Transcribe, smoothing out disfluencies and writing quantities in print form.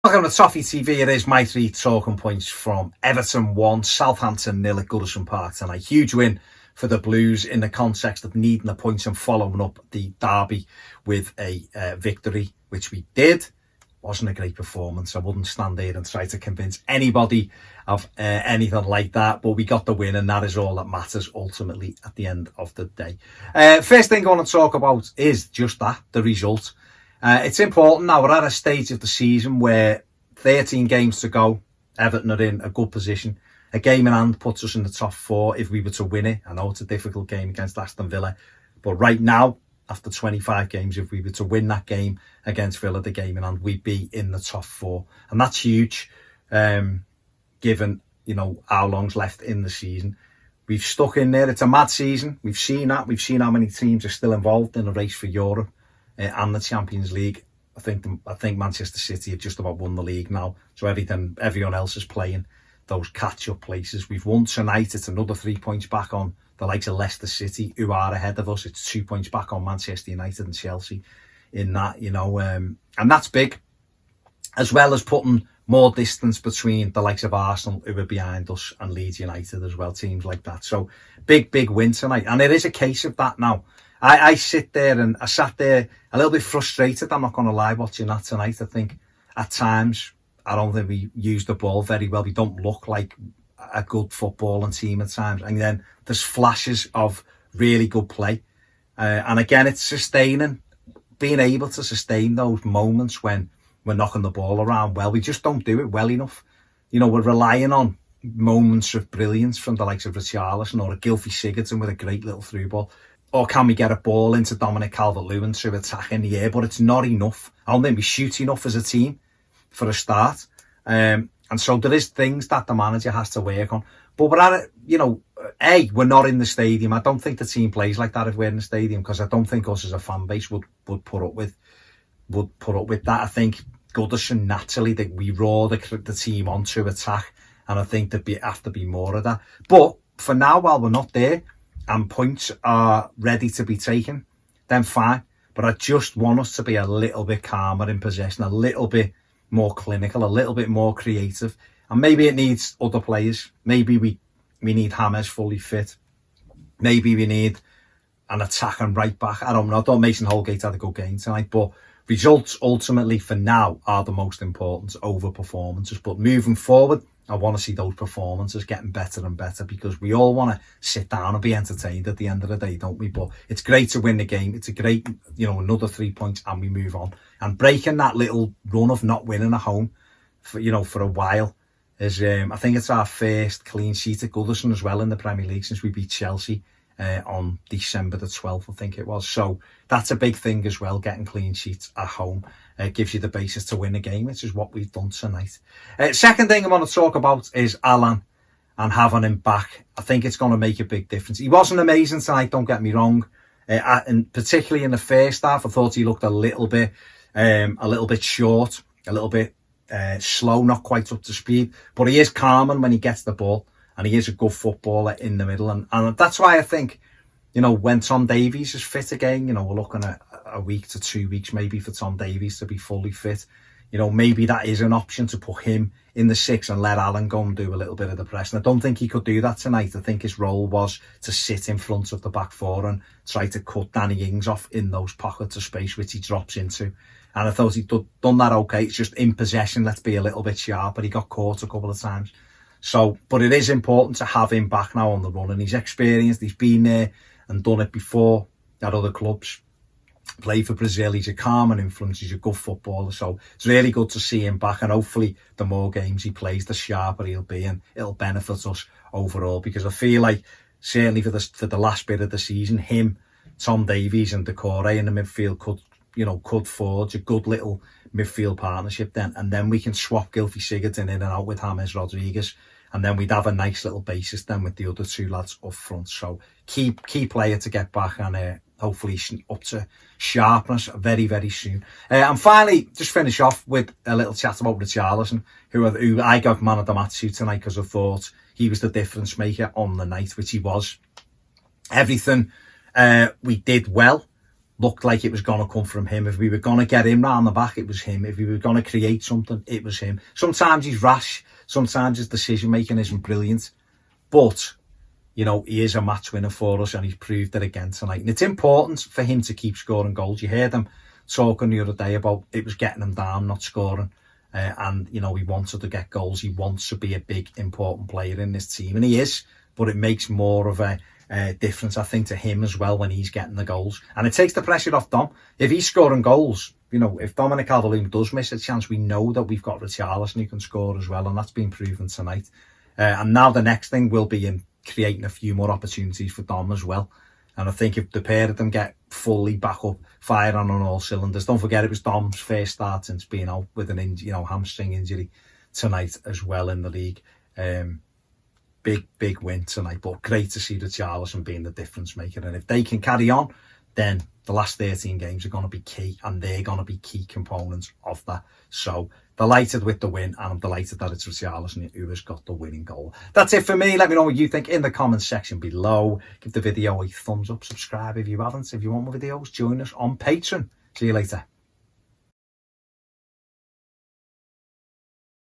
Welcome to Toffee TV. It is my 3 talking points from Everton 1, Southampton 0 at Goodison Park tonight. Huge win for the Blues in the context of needing the points and following up the derby with a victory, which we did. Wasn't a great performance. I wouldn't stand there and try to convince anybody of anything like that, but we got the win, and that is all that matters ultimately at the end of the day. First thing I want to talk about is just that, the result. It's important now. We're at a stage of the season where 13 games to go. Everton are in a good position. A game in hand puts us in the top 4 if we were to win it. I know it's a difficult game against Aston Villa, but right now, after 25 games, if we were to win that game against Villa, the game in hand, we'd be in the top 4. And that's huge, given, how long's left in the season. We've stuck in there. It's a mad season. We've seen that. We've seen how many teams are still involved in a race for Europe and the Champions League. I think Manchester City have just about won the league now. So everyone else is playing those catch-up places. We've won tonight. It's another 3 points back on the likes of Leicester City, who are ahead of us. It's 2 points back on Manchester United and Chelsea in that, and that's big. As well as putting more distance between the likes of Arsenal, who are behind us, and Leeds United as well, teams like that. So big win tonight. And it is a case of that now. I sat there a little bit frustrated, I'm not going to lie, watching that tonight. I think at times, I don't think we use the ball very well. We don't look like a good footballing team at times. And then there's flashes of really good play. And again, it's being able to sustain those moments when we're knocking the ball around well. We just don't do it well enough. We're relying on moments of brilliance from the likes of Richarlison or a Gylfi Sigurdsson with a great little through ball. Or can we get a ball into Dominic Calvert-Lewin to attack in the air? But it's not enough. I don't think we shoot enough as a team for a start. And so there is things that the manager has to work on. But we're at it, we're not in the stadium. I don't think the team plays like that if we're in the stadium, because I don't think us as a fan base would put up with that. I think Goodison naturally, that we roar the team on to attack, and I think there have to be more of that. But for now, while we're not there, and points are ready to be taken, then fine. But I just want us to be a little bit calmer in possession, a little bit more clinical, a little bit more creative. And maybe it needs other players. Maybe we need James fully fit. Maybe we need an attacking right back. I don't know. I thought Mason Holgate had a good game tonight, but results ultimately for now are the most important over performances. But moving forward, I want to see those performances getting better and better, because we all want to sit down and be entertained at the end of the day, don't we? But it's great to win the game. It's a great, another 3 points, and we move on. And breaking that little run of not winning at home for a while is, I think it's our first clean sheet at Goodison as well in the Premier League since we beat Chelsea on December the 12th, I think it was. So that's a big thing as well, getting clean sheets at home. It gives you the basis to win a game, which is what we've done tonight. Second thing I want to talk about is Alan and having him back. I think it's going to make a big difference. He wasn't amazing tonight, don't get me wrong. And particularly in the first half, I thought he looked a little bit short, a little bit slow, not quite up to speed. But he is calming when he gets the ball, and he is a good footballer in the middle. And that's why I think, when Tom Davies is fit again, we're looking at a week to 2 weeks maybe for Tom Davies to be fully fit. Maybe that is an option, to put him in the 6 and let Alan go and do a little bit of the pressing. I don't think he could do that tonight. I think his role was to sit in front of the back 4 and try to cut Danny Ings off in those pockets of space which he drops into. And I thought he'd done that okay. It's just in possession, let's be a little bit sharper. He got caught a couple of times. So, but it is important to have him back now on the run, and he's experienced. He's been there and done it before at other clubs. Played for Brazil. He's a calm influence. He's a good footballer. So it's really good to see him back, and hopefully the more games he plays, the sharper he'll be, and it'll benefit us overall, because I feel like certainly for the last bit of the season, him, Tom Davies and Decore in the midfield could forge a good little midfield partnership then, and then we can swap Gylfi Sigurdsson in and out with James Rodriguez, and then we'd have a nice little basis then with the other 2 lads up front. So key player to get back, and hopefully up to sharpness very, very soon. And finally, just finish off with a little chat about Richarlison, who I got man of the match to tonight, because I thought he was the difference maker on the night, which he was. Everything we did well, looked like it was going to come from him. If we were going to get him round the back, it was him. If we were going to create something, it was him. Sometimes he's rash. Sometimes his decision making isn't brilliant. But, you know, he is a match winner for us, and he's proved it again tonight. And it's important for him to keep scoring goals. You heard him talking the other day about it was getting him down, not scoring. And, you know, he wanted to get goals. He wants to be a big, important player in this team. And he is, but it makes more of a difference, I think, to him as well when he's getting the goals. And it takes the pressure off Dom. If he's scoring goals, you know, if Dominic Calvert-Lewin does miss a chance, we know that we've got Richarlison who can score as well. And that's been proven tonight. And now the next thing will be in creating a few more opportunities for Dom as well. And I think if the pair of them get fully back up, firing on all cylinders, don't forget it was Dom's first start since being out with an hamstring injury tonight as well in the league. Big win tonight, but great to see Richarlison being the difference maker. And if they can carry on, then the last 13 games are going to be key, and they're going to be key components of that. So delighted with the win, and I'm delighted that it's Richarlison who has got the winning goal. That's it for me. Let me know what you think in the comments section below. Give the video a thumbs up, subscribe if you haven't. If you want more videos, join us on Patreon. See you later.